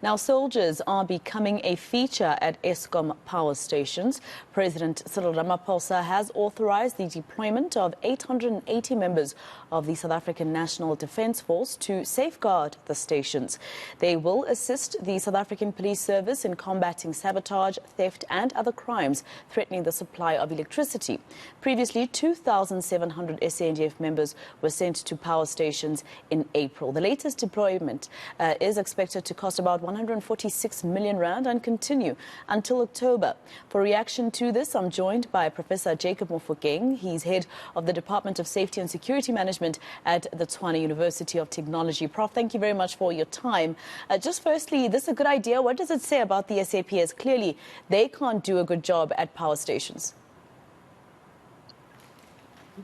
Now, soldiers are becoming a feature at Eskom power stations. President Cyril Ramaphosa has authorised the deployment of 880 members of the South African National Defence Force to safeguard the stations. They will assist the South African Police Service in combating sabotage, theft and other crimes threatening the supply of electricity. Previously, 2,700 SANDF members were sent to power stations in April. The latest deployment is expected to cost about 146 million rand and continue until October. For reaction to this, I'm joined by Professor Jacob Mofokeng. He's head of the Department of Safety and Security Management at the Tshwane University of Technology. Prof, thank you very much for your time. Just firstly, this is a good idea. What does it say about the SAPS? Clearly, they can't do a good job at power stations.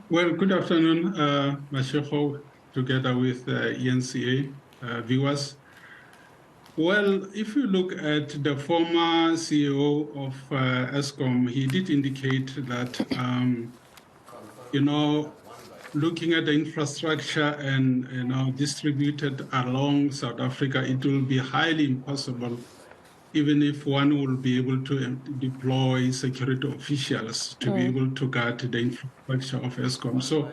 Well, good afternoon, Mashego, together with eNCA viewers. Well, if you look at the former CEO of Eskom, he did indicate that, looking at the infrastructure and, distributed along South Africa, it will be highly impossible, even if one will be able to deploy security officials to be able to guard the infrastructure of Eskom. So,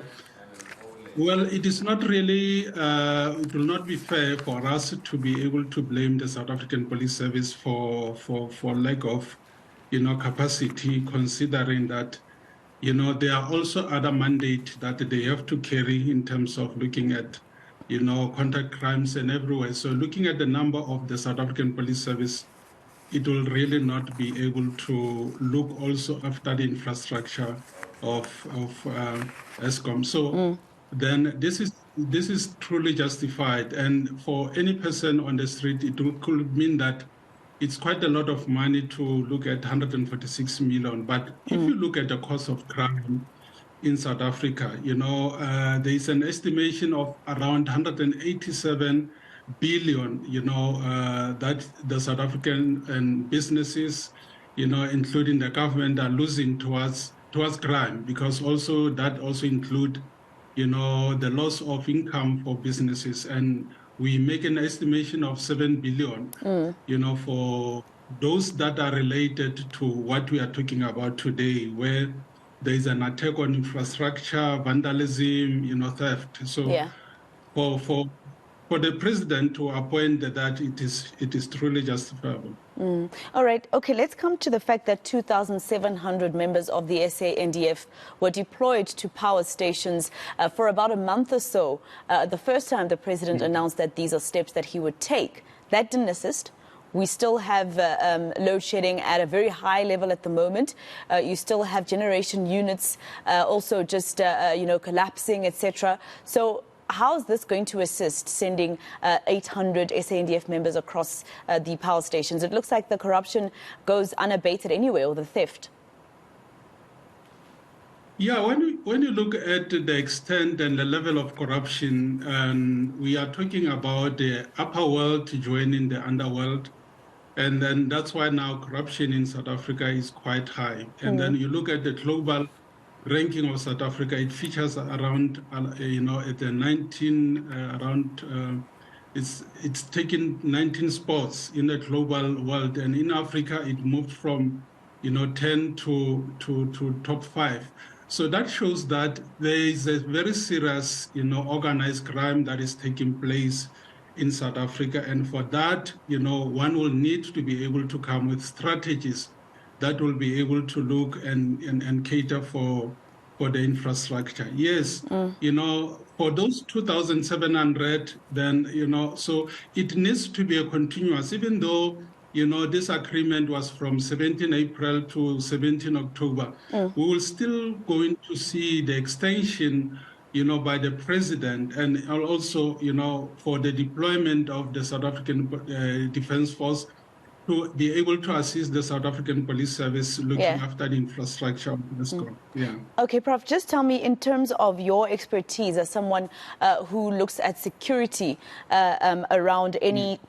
well, it is not really, it will not be fair for us to be able to blame the South African Police Service for lack of, capacity, considering that, there are also other mandates that they have to carry in terms of looking at, contact crimes and everywhere. So looking at the number of the South African Police Service, it will really not be able to look also after the infrastructure of Eskom. So then this is truly justified. And for any person on the street, it could mean that it's quite a lot of money to look at 146 million. But if you look at the cost of crime in South Africa, there is an estimation of around 187 billion, that the South African businesses, including the government, are losing towards crime, because also that also include, the loss of income for businesses. And we make an estimation of 7 billion, for those that are related to what we are talking about today, where there is an attack on infrastructure, vandalism, theft. So yeah. For the president to appoint that, it is truly justifiable. All right. Okay, let's come to the fact that 2,700 members of the SANDF were deployed to power stations for about a month or so. The first time the president announced that these are steps that he would take. That didn't assist. We still have load shedding at a very high level at the moment. You still have generation units also just, collapsing, etc. So how is this going to assist sending 800 SANDF members across the power stations? It looks like the corruption goes unabated anyway, or the theft. Yeah, when you look at the extent and the level of corruption, we are talking about the upper world joining the underworld. And then that's why now corruption in South Africa is quite high. And then you look at the global ranking of South Africa, it features around, at the 19, it's taken 19 spots in the global world. And in Africa, it moved from, 10 to top 5. So that shows that there is a very serious, organized crime that is taking place in South Africa. And for that, one will need to be able to come with strategies that will be able to look and cater for the infrastructure. Yes, for those 2,700, then, so it needs to be a continuous, even though, this agreement was from 17 April to 17 October, we will still going to see the extension, by the president, and also, for the deployment of the South African Defence Force. to be able to assist the South African Police Service looking after the infrastructure of Eskom. Yeah. Okay, Prof, just tell me, in terms of your expertise as someone who looks at security around any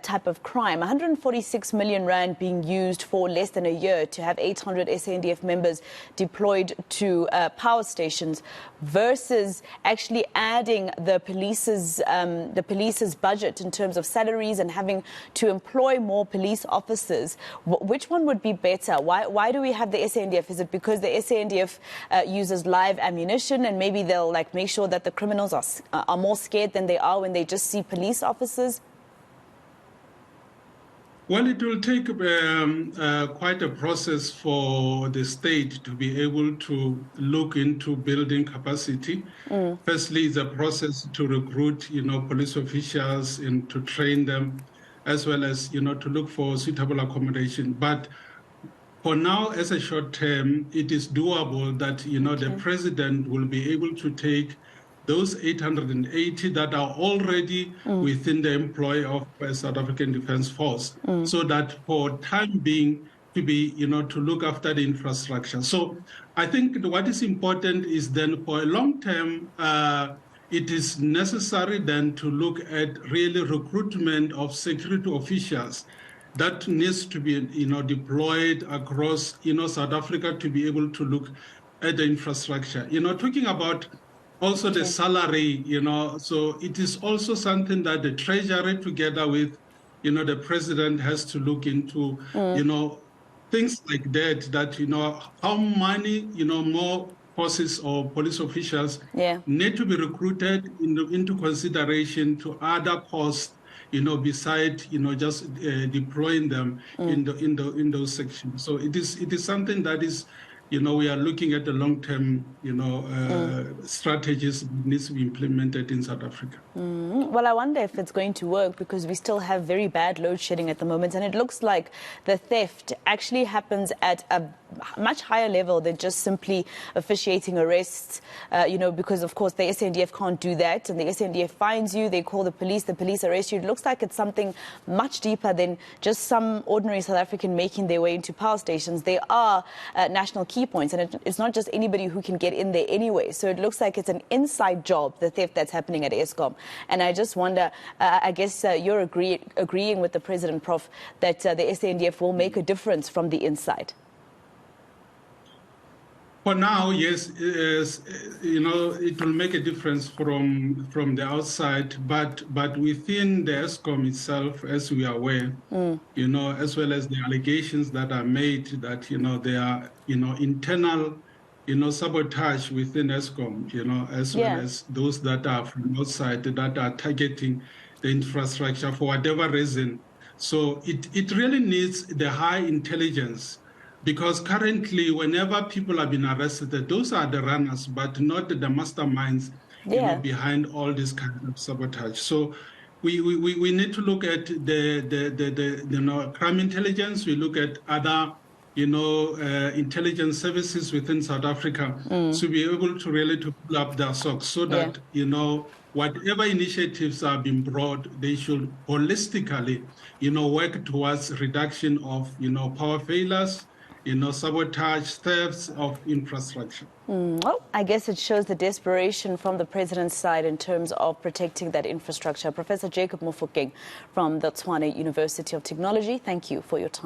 type of crime, 146 million rand being used for less than a year to have 800 SANDF members deployed to power stations versus actually adding the police's budget in terms of salaries and having to employ more police officers. Which one would be better? Why do we have the SANDF? Is it because the SANDF uses live ammunition and maybe they'll make sure that the criminals are more scared than they are when they just see police officers? Well, it will take quite a process for the state to be able to look into building capacity. Firstly, it's a process to recruit, police officials and to train them, as well as, to look for suitable accommodation. But for now, as a short term, it is doable that, the president will be able to take those 880 that are already within the employ of South African Defence Force, so that for time being to be, to look after the infrastructure. So I think what is important is then for a long term, it is necessary then to look at really recruitment of security officials that needs to be, deployed across, South Africa to be able to look at the infrastructure. Talking about also the salary, so it is also something that the Treasury together with, the president has to look into, things like that, how many, more forces or police officials need to be recruited into consideration to other costs, beside, just deploying them in those sections. So it is something that is, we are looking at the long-term, strategies that needs to be implemented in South Africa. Well, I wonder if it's going to work, because we still have very bad load shedding at the moment, and it looks like the theft actually happens at a much higher level than just simply officiating arrests, because of course the SANDF can't do that, and the SANDF finds you, they call the police arrest you. It looks like it's something much deeper than just some ordinary South African making their way into power stations. There are national key points, and it's not just anybody who can get in there anyway. So it looks like it's an inside job, the theft that's happening at Eskom. And I just wonder, I guess you're agreeing with the President, Prof, that the SANDF will make a difference from the inside. For now, yes, it will make a difference from the outside, but within the Eskom itself, as we are aware, as well as the allegations that are made that, there are, internal, sabotage within Eskom, as well as those that are from outside that are targeting the infrastructure for whatever reason. So it really needs the high intelligence, because currently, whenever people have been arrested, those are the runners, but not the masterminds, behind all this kind of sabotage. So we need to look at the crime intelligence. We look at other, intelligence services within South Africa to be able to really to pull up their socks, so that, whatever initiatives are being brought, they should holistically, work towards reduction of, power failures, sabotage, thefts of infrastructure. Well, I guess it shows the desperation from the president's side in terms of protecting that infrastructure. Professor Jacob Mofokeng from the Tshwane University of Technology, thank you for your time.